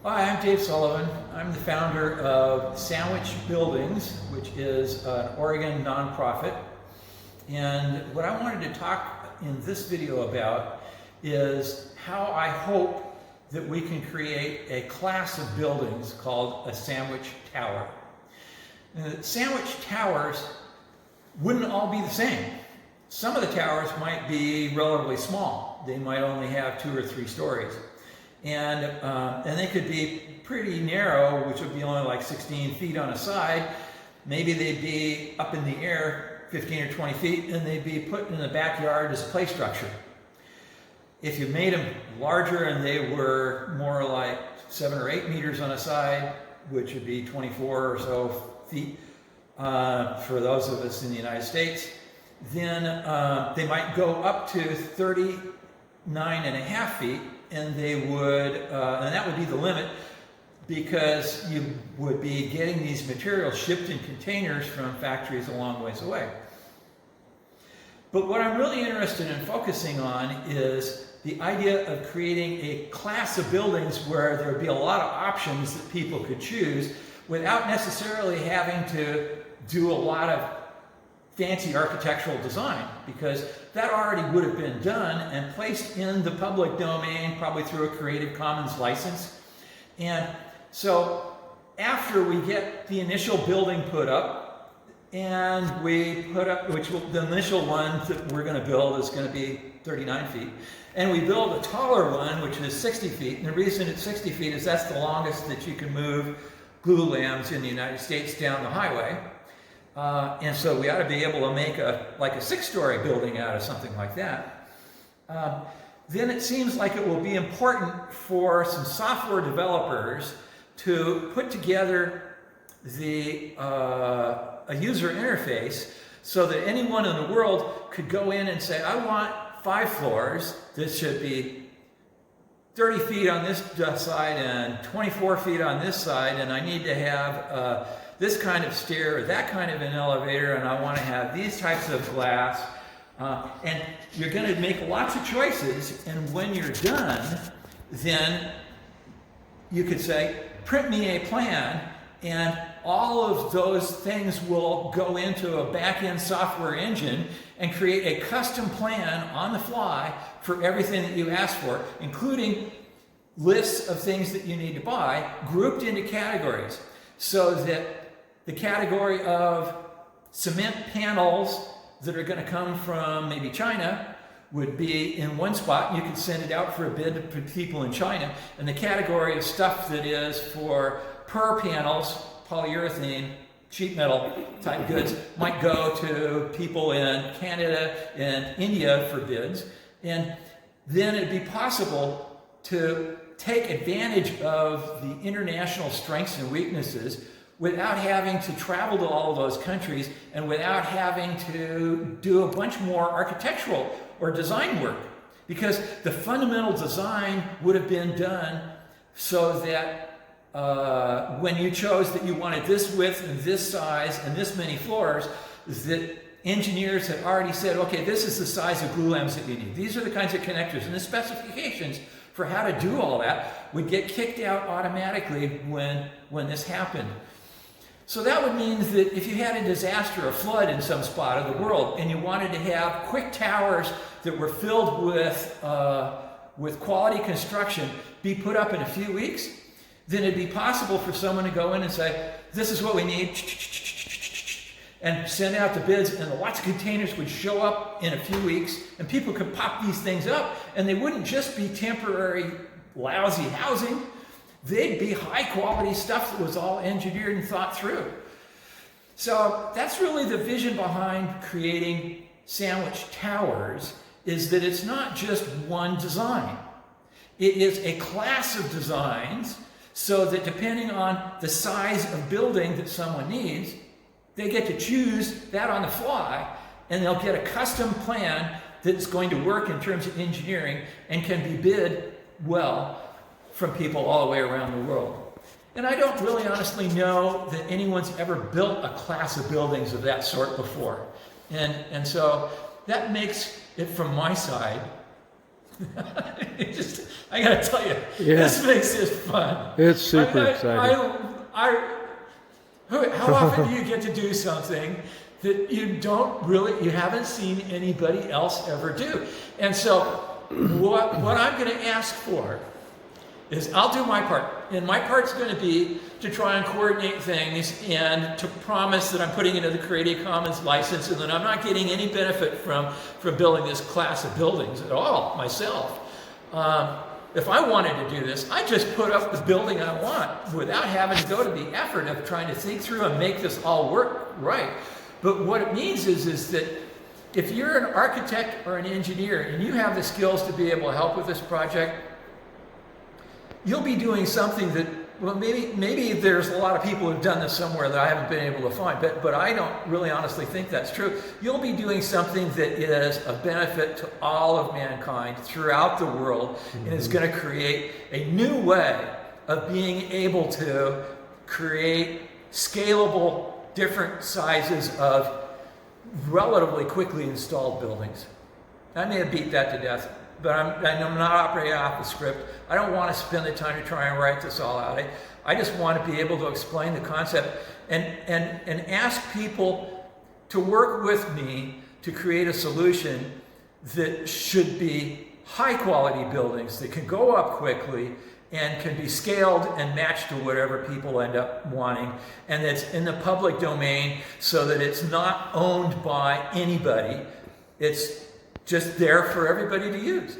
Hi, I'm Dave Sullivan. I'm the founder of Sandwich Buildings, which is an Oregon nonprofit. And what I wanted to talk in this video about is how I hope that we can create a class of buildings called a sandwich tower. Sandwich towers wouldn't all be the same. Some of the towers might be relatively small. They might only have 2 or 3 stories. And they could be pretty narrow, which would be only like 16 feet on a side. Maybe they'd be up in the air 15 or 20 feet, and they'd be put in the backyard as a play structure. If you made them larger and they were more like 7 or 8 meters on a side, which would be 24 or so feet for those of us in the United States, then they might go up to 39.5 feet, and they would, and that would be the limit, because you would be getting these materials shipped in containers from factories a long ways away. But what I'm really interested in focusing on is the idea of creating a class of buildings where there would be a lot of options that people could choose without necessarily having to do a lot of fancy architectural design, because that already would have been done and placed in the public domain, probably through a Creative Commons license. And so after we get the initial building put up, and we put up, the initial one that we're going to build is going to be 39 feet, and we build a taller one, which is 60 feet, and the reason it's 60 feet is that's the longest that you can move glue lambs in the United States down the highway. And so we ought to be able to make a 6-story building out of something like that. Then it seems like it will be important for some software developers to put together a user interface so that anyone in the world could go in and say, I want 5 floors. This should be 30 feet on this side and 24 feet on this side, and I need to have this kind of stair, or that kind of an elevator, and I want to have these types of glass. And you're going to make lots of choices, and when you're done, then you could say, print me a plan, and all of those things will go into a back-end software engine and create a custom plan on the fly for everything that you ask for, including lists of things that you need to buy, grouped into categories, so that the category of cement panels that are going to come from maybe China would be in one spot. You could send it out for a bid to people in China. And the category of stuff that is for per panels, polyurethane, sheet metal type goods, might go to people in Canada and India for bids. And then it'd be possible to take advantage of the international strengths and weaknesses without having to travel to all of those countries and without having to do a bunch more architectural or design work. Because the fundamental design would have been done so that when you chose that you wanted this width and this size and this many floors, that engineers had already said, okay, this is the size of glue lambs that you need. These are the kinds of connectors, and the specifications for how to do all that would get kicked out automatically when this happened. So that would mean that if you had a disaster, a flood in some spot of the world, and you wanted to have quick towers that were filled with quality construction be put up in a few weeks, then it'd be possible for someone to go in and say, this is what we need, and send out the bids, and lots of containers would show up in a few weeks, and people could pop these things up, and they wouldn't just be temporary, lousy housing. They'd be high quality stuff that was all engineered and thought through. So that's really the vision behind creating sandwich towers, is that it's not just one design. It is a class of designs, so that depending on the size of building that someone needs, they get to choose that on the fly, and they'll get a custom plan that's going to work in terms of engineering and can be bid well from people all the way around the world. And I don't really honestly know that anyone's ever built a class of buildings of that sort before. And so that makes it, from my side, I gotta tell you, Yeah. this makes this fun. It's super exciting. How often do you get to do something that you haven't seen anybody else ever do? And so what I'm going to ask for is I'll do my part. And my part's going to be to try and coordinate things and to promise that I'm putting into the Creative Commons license and that I'm not getting any benefit from building this class of buildings at all myself. If I wanted to do this, I just put up the building I want without having to go to the effort of trying to think through and make this all work right. But what it means is that if you're an architect or an engineer and you have the skills to be able to help with this project, you'll be doing something that, well, maybe there's a lot of people who've done this somewhere that I haven't been able to find, but I don't really honestly think that's true. You'll be doing something that is a benefit to all of mankind throughout the world, and is going to create a new way of being able to create scalable, different sizes of relatively quickly installed buildings. I may have beat that to death, but I'm not operating off the script. I don't want to spend the time to try and write this all out. I just want to be able to explain the concept and ask people to work with me to create a solution that should be high quality buildings that can go up quickly and can be scaled and matched to whatever people end up wanting, and that's in the public domain so that it's not owned by anybody. It's just there for everybody to use.